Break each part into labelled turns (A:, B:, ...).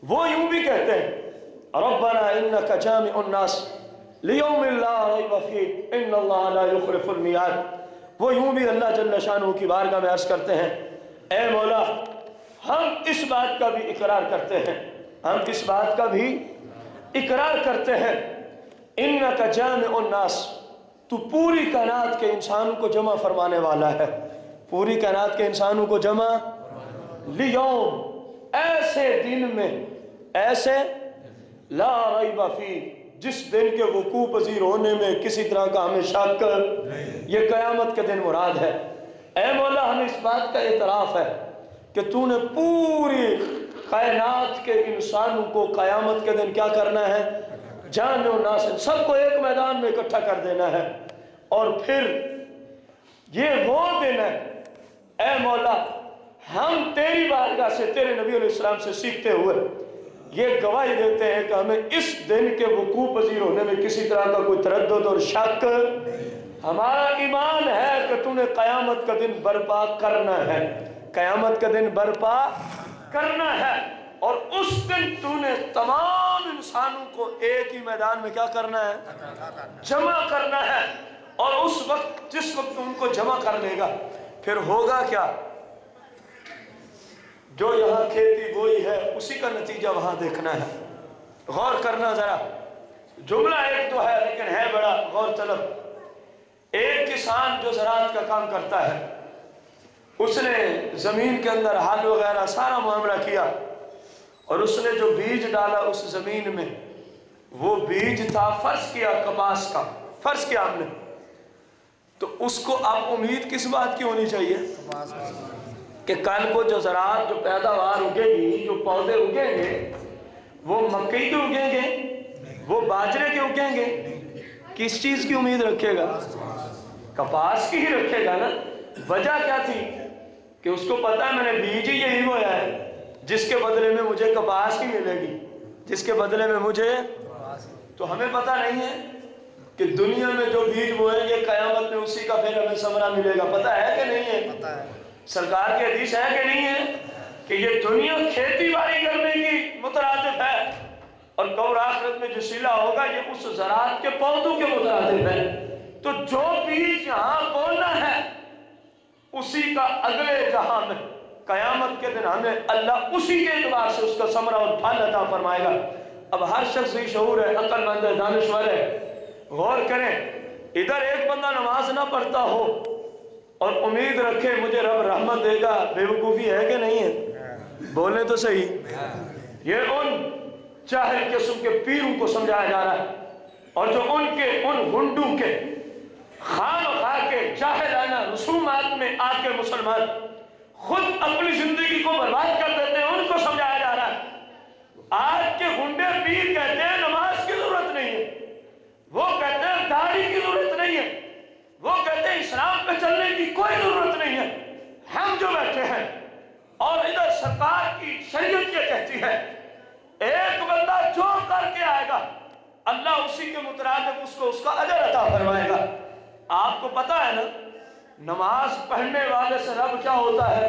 A: وہ یوں بھی کہتے ہیں ربنا انک جامع الناس لیوم لا ریب فیہ ان اللہ لا یخلف المیعاد۔ وہ یوں بھی اللہ جل شانہ کی بارگاہ میں عرض کرتے ہیں اے مولا ہم اس بات کا بھی اقرار کرتے ہیں، ہم اس بات کا بھی اقرار کرتے ہیں انک جامع الناس، تو پوری کائنات کے انسانوں کو جمع فرمانے والا ہے، پوری کائنات کے انسانوں کو جمع لیوم ایسے دن میں، ایسے لا ریب فیہ جس دن کے وقوع پذیر ہونے میں کسی طرح کا ہمیں شک، یہ قیامت کے دن مراد ہے۔ اے مولا ہمیں اس بات کا اعتراف ہے کہ تو نے پوری کائنات کے انسانوں کو قیامت کے دن کیا کرنا ہے، جامع الناس، سب کو ایک میدان میں اکٹھا کر دینا ہے۔ اور پھر یہ وہ دن ہے اے مولا ہم تیری بارگاہ سے، تیرے نبی علیہ السلام سے سیکھتے ہوئے یہ گواہی دیتے ہیں کہ ہمیں اس دن کے وقوع پذیر ہونے میں کسی طرح کا کوئی تردد اور شک، ہمارا ایمان ہے کہ تو نے قیامت کا دن برپا کرنا ہے، قیامت کا دن برپا کرنا ہے، اور اس دن تو نے تمام انسانوں کو ایک ہی میدان میں کیا کرنا ہے، جمع کرنا ہے۔ اور اس وقت جس وقت ان کو جمع کر لے گا پھر ہوگا کیا، جو یہاں کھیتی بوئی ہے اسی کا نتیجہ وہاں دیکھنا ہے۔ غور کرنا ذرا، جملہ ایک تو ہے لیکن ہے بڑا غور طلب۔ ایک کسان جو زراعت کا کام کرتا ہے، اس نے زمین کے اندر ہل وغیرہ سارا معاملہ کیا، اور اس نے جو بیج ڈالا اس زمین میں، وہ بیج تھا فرض کیا کپاس کا، فرض کیا ہم نے، تو اس کو اب امید کس بات کی ہونی چاہیے کہ کل کو جو زراعت، جو پیداوار اگے گی، جو پودے اگیں گے، وہ مکئی کے اگیں گے، وہ باجرے کے اگیں گے، کس چیز کی امید رکھے گا، کپاس کی ہی رکھے گا نا۔ وجہ کیا تھی کہ اس کو پتا ہے میں نے بیج ہی یہی بویا ہے جس کے بدلے میں مجھے کپاس ہی ملے گی، جس کے بدلے میں مجھے، تو ہمیں پتا نہیں ہے کہ دنیا میں جو بیج بوئیں گے قیامت میں اسی کا پھر ہمیں ثمرہ ملے گا، پتا ہے کہ نہیں ہے؟ سرکار کی حدیث ہے کہ نہیں ہے کہ یہ دنیا کھیتی باڑی کرنے کی مترادف ہے، اور قبر آخرت میں جو صلہ ہوگا یہ اس زراعت کے پودوں کے مترادف ہے۔ تو جو بیج یہاں بولنا ہے اسی کا اگلے جہاں میں قیامت کے دن ہمیں اللہ اسی کے اعتبار سے اس کا ثمرہ اور پھل عطا فرمائے گا۔ اب ہر شخص ہی شعور ہے، عقل مند ہے، دانشور ہے، غور کریں، ادھر ایک بندہ نماز نہ پڑھتا ہو اور امید رکھے مجھے رب رحمت دے گا، بے وقوفی ہے کہ نہیں ہے؟ بولیں تو صحیح۔ یہ ان جاہل قسم کے پیروں کو سمجھایا جا رہا ہے، اور جو ان ہنڈوں کے خام خواہ کے جاہلانہ رسومات میں آ کے مسلمان خود اپنی زندگی کو برباد کر دیتے ہیں، ان کو سمجھایا جا رہا ہے۔ آج کے ہنڈے پیر کہتے ہیں نماز کی ضرورت نہیں ہے، وہ کہتے ہیں داڑھی کی ضرورت نہیں ہے، وہ کہتے ہیں اسلام پہ چلنے کی کوئی ضرورت نہیں ہے۔ ہم جو بیٹھے ہیں اور ادھر سرکار کی شریعت یہ کہتی ہے ایک بندہ جو کر کے آئے گا اللہ اسی کے مترادف اس کو اس کا اجر عطا فرمائے گا۔ آپ کو پتا ہے نا نماز پڑھنے والے سے رب کیا ہوتا ہے،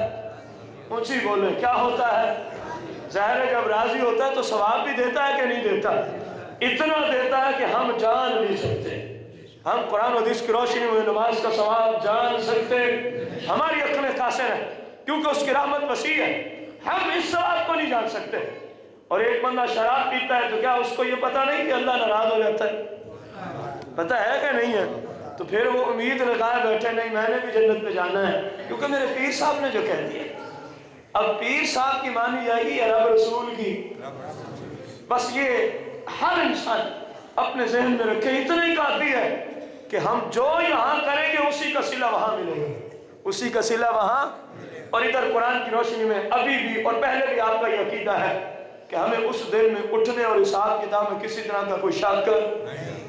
A: اونچی بولے کیا ہوتا ہے، ظاہر ہے جب راضی ہوتا ہے تو ثواب بھی دیتا ہے کہ نہیں دیتا، اتنا دیتا ہے کہ ہم جان نہیں سکتے، ہم قرآن و حدیث کی روشنی میں نماز کا ثواب جان سکتے، ہماری عقلیں قاصر ہیں کیونکہ اس کی رحمت وسیع ہے، ہم اس ثواب کو نہیں جان سکتے۔ اور ایک بندہ شراب پیتا ہے تو کیا اس کو یہ پتا نہیں کہ اللہ ناراض ہو جاتا ہے، پتا ہے کہ نہیں ہے؟ تو پھر وہ امید لگائے بیٹھے نہیں میں نے بھی جنت میں جانا ہے کیونکہ میرے پیر صاحب نے جو کہہ دیا۔ اب پیر صاحب کی مانی جائے گی یا رب رسول کی؟ بس یہ ہر انسان اپنے ذہن میں رکھے، اتنا ہی کافی ہے کہ ہم جو یہاں کریں گے اسی کا صلہ وہاں ملے گا، اسی کا صلہ وہاں۔ اور ادھر قرآن کی روشنی میں ابھی بھی اور پہلے بھی آپ کا یہ عقیدہ ہے کہ ہمیں اس دن میں اٹھنے اور حساب کتاب میں کسی طرح کا کوئی شک،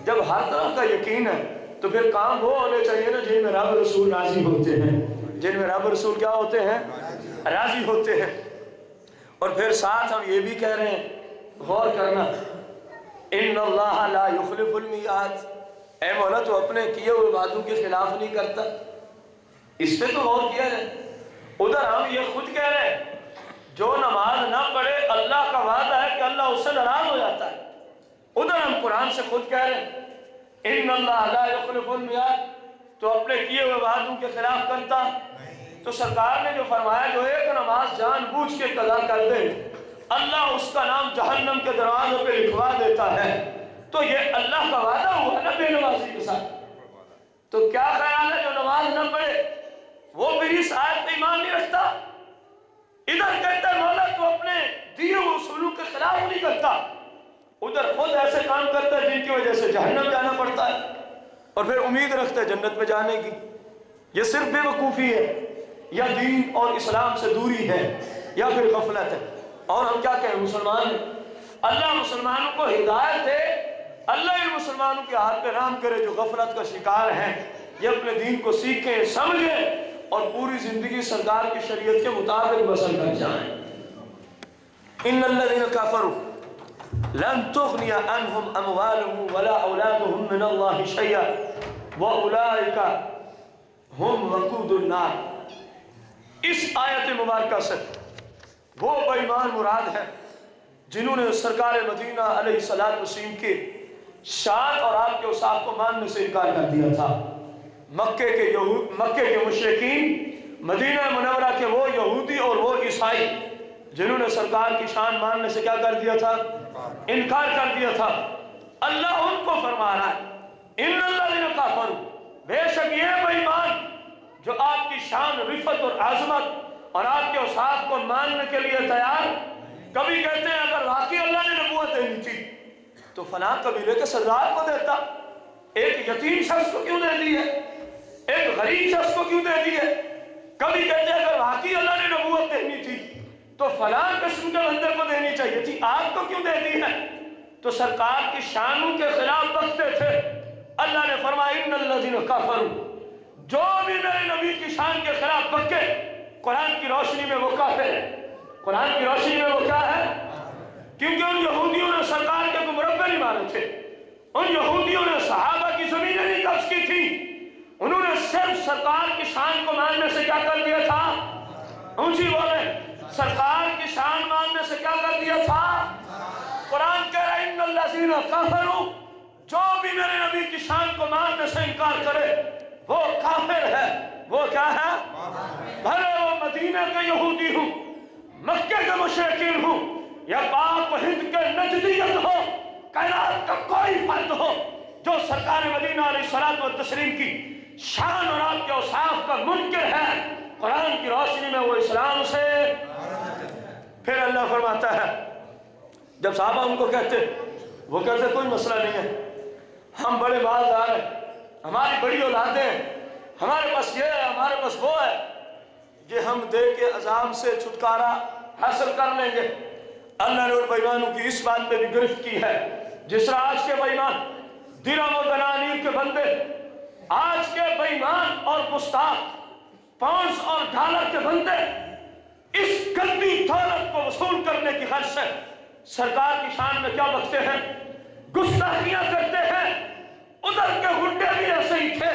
A: جب ہر طرح کا یقین ہے تو پھر کام وہ ہونے چاہیے نا جن میں رب رسول راضی ہوتے ہیں، جن میں رب رسول کیا ہوتے ہیں، راضی ہوتے ہیں۔ اور پھر ساتھ ہم یہ بھی کہہ رہے ہیں، غور کرنا، ان اللہ لا یخلف المیعاد، اے مولا تو اپنے کیے ہوئے وعدوں کے خلاف نہیں کرتا، اس پہ تو غور کیا جائے۔ ادھر ہم یہ خود کہہ رہے ہیں جو نماز نہ پڑھے اللہ کا وعدہ ہے अल्लाह उससे नाराज हो जाता है। उधर हम कुरान से खुद कह रहे हैं इन्न अल्लाह ला युखलिफुल मियाद, तो अपने किए हुए वादों के खिलाफ करता। तो सरकार ने जो फरमाया जो एक नमाज जानबूझ के कज़ा कर दे अल्लाह उसका नाम जहन्नम के दरवाजों पे लिखवा देता है, तो ये अल्लाह का वादा हुआ ना बेनमाजी के साथ। तो क्या ख्याल है जो नमाज न पढ़े वो फिर इस आयत पे ईमान नहीं रखता? इधर कहता है मौला तू अपने दिए हुए उसूलों के खिलाफ नहीं करता, उधर खुद ऐसे काम करता है जिनकी वजह से जहन्नम जाना पड़ता है और फिर उम्मीद रखता है जन्नत में जाने की। ये सिर्फ बेवकूफ़ी है या दीन और इस्लाम से दूरी है या फिर गफलत है। और हम क्या कहें, मुसलमान हैं, अल्लाह मुसलमानों को हिदायत दे, अल्लाह इन मुसलमानों के हाथ पे राम करे जो गफलत का शिकार हैं, ये अपने दीन को सीखें समझें और पूरी जिंदगी सरकार की शरीयत के मुताबिक बसर कर जाएं। इन्नल्लज़ीना कफ़रू लन तुग़निय अन्हुम अमवालुहुम वला औलादुहुम मिनल्लाहि शैअ व उलाइका हुम वक़ूदुन नार। इस आयत मुबारका से वो बेईमान मुराद है जिन्होंने सरकार मदीना अलैहिस्सलातु वस्सलाम के शान और आपके औसाफ को मानने से इनकार कर दिया था। मक्के के मुशरिकीन, मदीना मुनव्वरा के वो यहूदी और वो ईसाई जिन्होंने सरकार की शान मानने से क्या कर दिया था, इनकार कर दिया था। अल्लाह उनको फरमा रहा है इन्नल्लज़ीना कफ़रू, बेशक ये बेईमान जो आपकी शान, रिफत और आज़मत और आपके औसाफ को मानने के लिए तैयार, कभी कहते हैं अगर वाकई अल्लाह ने नबूवत देनी थी तो फलां कबीले के सरदार को देता, एक यतीम शख्स को क्यों दे दी है, एक गरीब शख्स को क्यों दे दी है। कभी कहते हैं अगर वाकई अल्लाह ने नबूवत देनी थी तो फलां किस्म के बंदे को देनी चाहिए थी, आपको क्यों दे दी है। तो सरकार की शानों के खिलाफ बकते थे। अल्लाह ने फरमाया इन्नल्लज़ीना कफ़रू, जो भी मेरे नबी की शान के खिलाफ बके कुरान की रोशनी में वो काफिर है। कुरान की रोशनी में वो क्या है, क्योंकि उन यहूदियों ने सरकार के को मुरब्बे नहीं मारे थे, उन यहूदियों ने सहाबा की जमीनें नहीं कब्ज की थी, उन्होंने सिर्फ सरकार की शान को मानने से क्या कर दिया था, ऊंची बोले, सरकार की शान मानने से क्या कर दिया था। कुरान कह रहा है इन्नल्लज़ीना कफ़रू, जो भी मेरे नबी की शान को मानने से इनकार करे वो काफिर है। वो क्या है, भले वो मदीना के यहूदी हूँ, मक्के के मुशरिकीन हूँ, या पाक हिंद के नजदीयत हो, कायनात का कोई फर्द हो, जो सरकार मदीना अलैहिस्सलातु वस्सलाम की शान और आपके औसाफ का मुनकिर है, कुरान की रोशनी में वो इस्लाम से। फिर अल्लाह फरमाता है जब सहाबा उनको कहते, वो कहते कोई मसला नहीं है, हम बड़े मालदार हैं, हमारी बड़ी औलादें हैं, हमारे पास ये है, हमारे पास वो है, ये हम दे के अजाम से छुटकारा हासिल कर लेंगे। अल्लाह ने उन बेईमानों की इस बात पे भी गिरफ्त की है जिस तरह आज के बेईमान दिरहम और दनानीर के बंदे, आज के बेईमान और गुस्ताख पाउंड्स और डॉलर के बंदे इस गंदी दौलत को वसूल करने की गर्ज से सरकार की शान में क्या बकते हैं, गुस्ताखियां करते हैं। उधर के गुंडे भी ऐसे ही थे,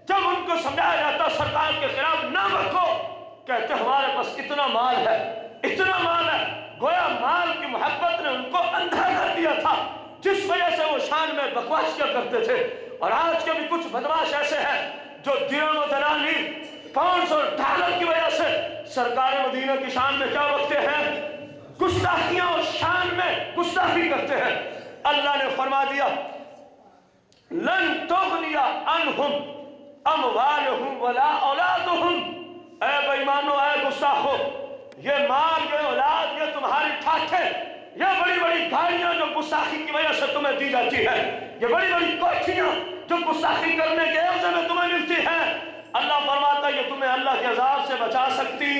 A: जब उनको समझाया जाता सरकार के खिलाफ ना बको, कहते हमारे पास इतना माल है, इतना माल है। गोया माल की मोहब्बत ने उनको अंधा कर दिया था, जिस वजह से वो शान में बकवास किया करते थे। और आज के भी कुछ बदमाश ऐसे हैं जो दिरहम और दनानीर, पाउंड्स और डॉलर की वजह से सरकार मदीना की शान में क्या बकते हैं, गुस्ताखियां और शान में गुस्ताखी करते हैं। अल्लाह ने फरमा दिया लन तुग़निय अन्हुम अमवालुहुम वला औलादुहुम, ऐ बेईमानो, ऐ गुस्ताखो, ये माल, ये औलाद, ये तुम्हारी ठाठे, ये बड़ी बड़ी गाड़ियां जो गुस्ताखी की वजह से तुम्हें दी जाती है, ये बड़ी बड़ी कोठियां जो गुस्ताखी करने के एवज में तुम्हें मिलती है, अल्लाह फरमाता है ये तुम्हें अल्लाह के अज़ाब से बचा सकती।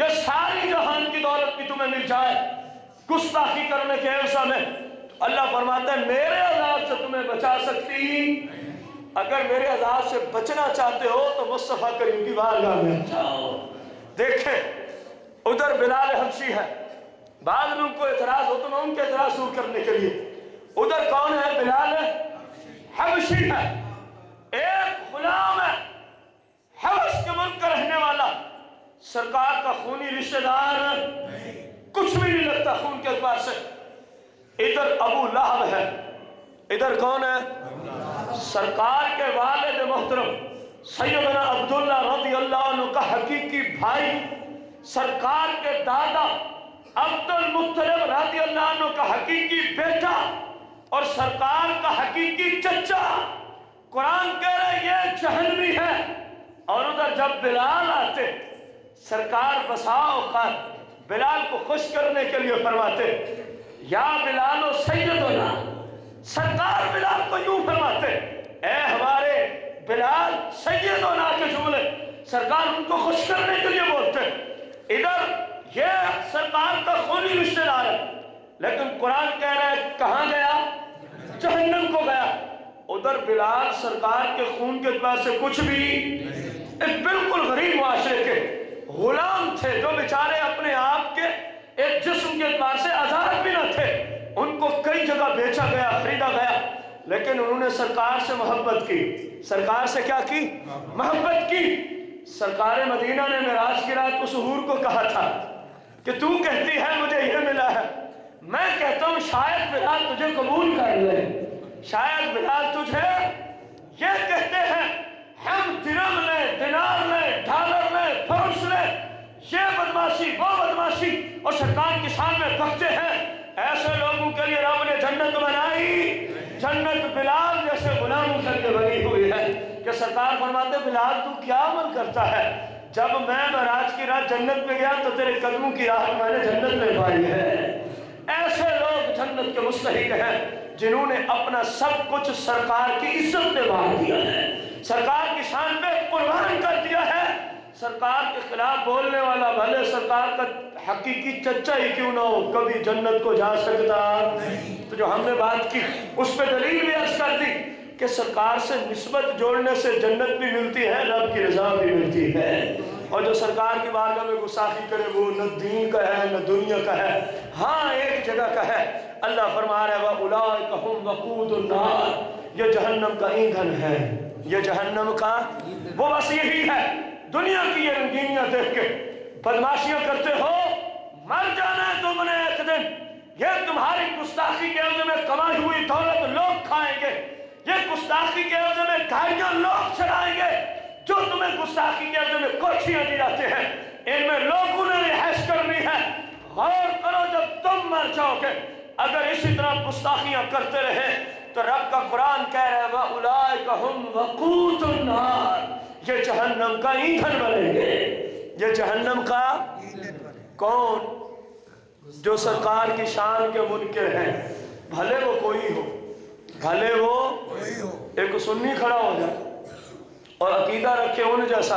A: ये सारी जहान की दौलत भी तुम्हें मिल जाए गुस्ताखी करने के एवज में, अल्लाह फरमाता है मेरे अज़ाब से तुम्हें बचा सकती। अगर मेरे अज़ाब से बचना चाहते हो तो मुस्तफ़ा करीम की बारगाह में जाओ। देखें उधर बिलाल हबशी है, बाद लोगों को एतराज हो तो मैं उनके एतराज दूर करने के लिए, उधर कौन है, बिलाल हबशी है, एक गुलाम है, हबश के मुल्क का रहने वाला, सरकार का खूनी रिश्तेदार कुछ भी नहीं लगता खून के एतबार से। इधर अबू लहब है, इधर कौन है? सरकार के वालिद मोहतरम सैयदना अब्दुल्ला रज़ी अल्लाह अन्हु का हकीकी भाई, सरकार के दादा अब्दुल मुत्तलिब रज़ी अल्लाह अन्हु का हकीकी बेटा और सरकार का हकीकी चचा। कुरान कह रहे ये जहन्नमी है। और उधर जब बिलाल आते, सरकार बसाओ का बिलाल को खुश करने के लिए फरमाते या बिलालो सैयदना। सरकार बिलाल को यूं फरमाते, ए हमारे बिलाल सैयदना के जुमले सरकार उनको खुश करने के लिए बोलते। इधर ये सरकार का खूनी रिश्तेदार है, लेकिन कुरान कह रहा है कहां गया? जहन्नम को गया। उधर बिलाल सरकार के खून के एतबार से कुछ भी, एक बिल्कुल गरीब मुआशरे के गुलाम थे जो बेचारे अपने आप के एक जिस्म के एतबार से आजाद भी न थे। उनको कई जगह बेचा गया, खरीदा गया, लेकिन उन्होंने सरकार से मोहब्बत की। सरकार से क्या की? मोहब्बत की। सरकार मदीना ने मेराज की रात उस हूर को कहा था कि तू कहती है मुझे यह मिला है, मैं कहता हूं शायद बिलाल तुझे कबूल कर ले, शायद बिलाल तुझे ये कहते हैं हम दिरहम ले, दिनार ले, डॉलर ले, फौज ले, ये बदमाशी वो बदमाशी, और सरकार की शान में बकते हैं। ऐसे लोगों के लिए रब ने जन्नत बनाई। जन्नत बिलाल जैसे गुलामों करके बनी हुई है कि सरकार फरमाते बिलाल तू क्या अमल करता है? जब मैं मेराज की रात जन्नत में गया तो तेरे कदमों की राहत मैंने जन्नत में पाई है। ऐसे लोग जन्नत के मुस्तहिक हैं जिन्होंने अपना सब कुछ सरकार की इज्जत पे बांध दिया है, सरकार की शान पे कुर्बान कर दिया है। सरकार के खिलाफ बोलने वाला भले सरकार का हकीकी चच्चा ही क्यों ना हो, कभी जन्नत को जा सकता नहीं। तो जो हमने बात की उस पर दलील भी अर्ज कर दी कि सरकार से निस्बत जोड़ने से जन्नत भी मिलती है, रब की रजा भी मिलती है। और जो सरकार की बारगाह में गुस्ताखी करे वो न दीन का है न दुनिया का है। हाँ एक जगह का है, अल्लाह फरमा रहा है वउलाइका हुम वक़ूदुन नार, ये जहन्नम का ईंधन है, ये जहन्नम का वो बस यही है। दुनिया की ये रंगीनियां देख के बदमाशियां करते हो, मर जाना है तुमने एक दिन। ये तुम्हारी गुस्ताखी के एवज में कमाई हुई दौलत लोग खाएंगे, ये गुस्ताखी के एवज में गाड़ियां लोग चलाएंगे, जो तुम्हें गुस्ताखी के एवज में कोठियां दी जाते हैं, इनमें लोगों ने रिहाइश करनी है। गौर करो जब तुम मर जाओगे, अगर इसी तरह गुस्ताखियां करते रहे तो रब का कुरान कह रहा है वउलाइका हुम वक़ूदुन नार, ये जहन्नम का ईंधन बनेंगे। ये जहन्नम का कौन? जो सरकार की शान के मुनकिर हैं, भले वो कोई हो, भले वो एक सुन्नी खड़ा हो जाए और अकीदा रखे उन जैसा